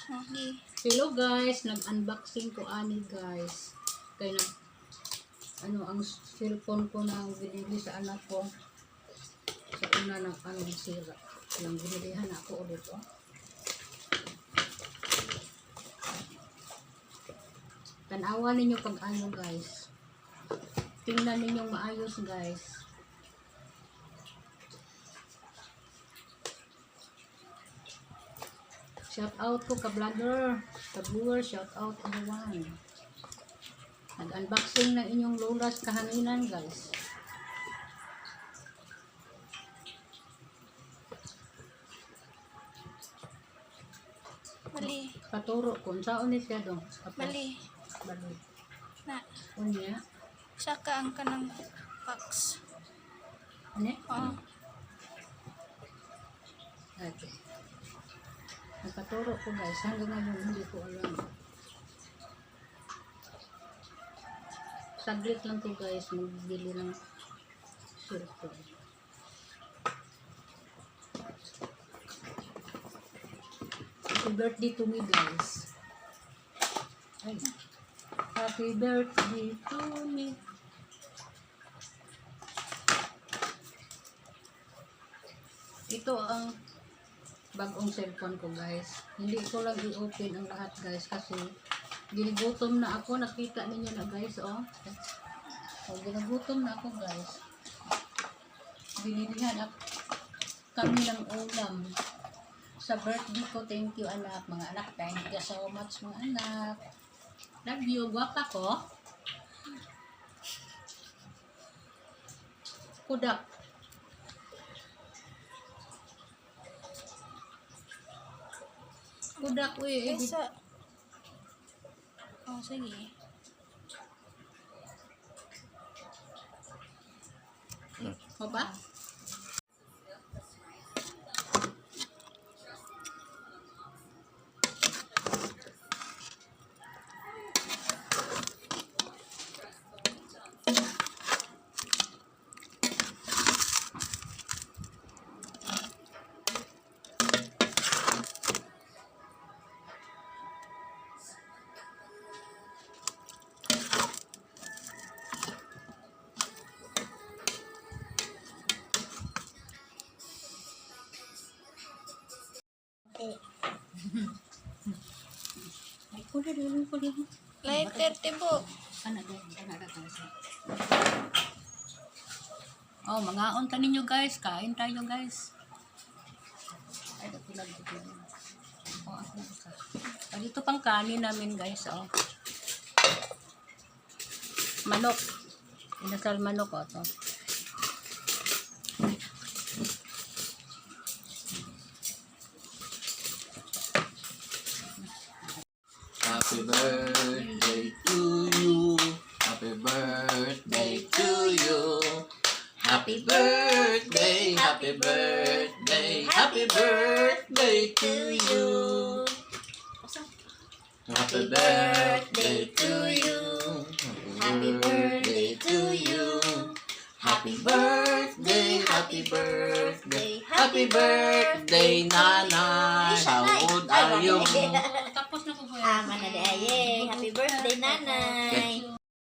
Okay. Hello guys, nag-unboxing ko ani guys. Kaya ang cellphone ko na binili sa anak ko. Sa una ng sira. Yung binilihan ako ulit Tanawa ninyo pag guys. Tingnan ninyo maayos guys. Shout out ko ka-vlogger, ka-viewer, shout out everyone. Nag-unboxing ng inyong lulas kahanginan guys. Mali. Paturo kung saan ni siya dong. Mali. Bali. Na. Unya. Saka ang kanang box. Ano? Oo. Okay. Nagpaturo ko guys. Hanggang ngayon hindi ko alam. Saglit lang to guys. Magbili ng cellphone. Happy birthday to me guys. Ay. Happy birthday to me. Ito ang bagong cellphone ko guys. Hindi ko lang i-open ang lahat guys kasi ginugutom na ako. Nakita ninyo na guys ginugutom na ako guys. Binilihan kami ng ulam sa birthday ko. Thank you anak, mga anak. Thank you so much mga anak. Love you. Guwapa ko. Kudak. Kudak Kaysa. Oh, sige. Mo ba? Lighter, tibo. Oh, mga unta ninyo guys. Kain tayo guys. Ay, dapilag ko. Oh, ako isa. Dito pang kanin namin guys. Manok. Inasal manok to. Happy birthday to you. Happy birthday to you. Happy birthday, happy birthday, happy birthday to you. Happy birthday to you. Happy birthday to you. Happy birthday, happy birthday, happy birthday, nanay. How old are you? Tapos na ko Mana de aye. Happy birthday, nanay.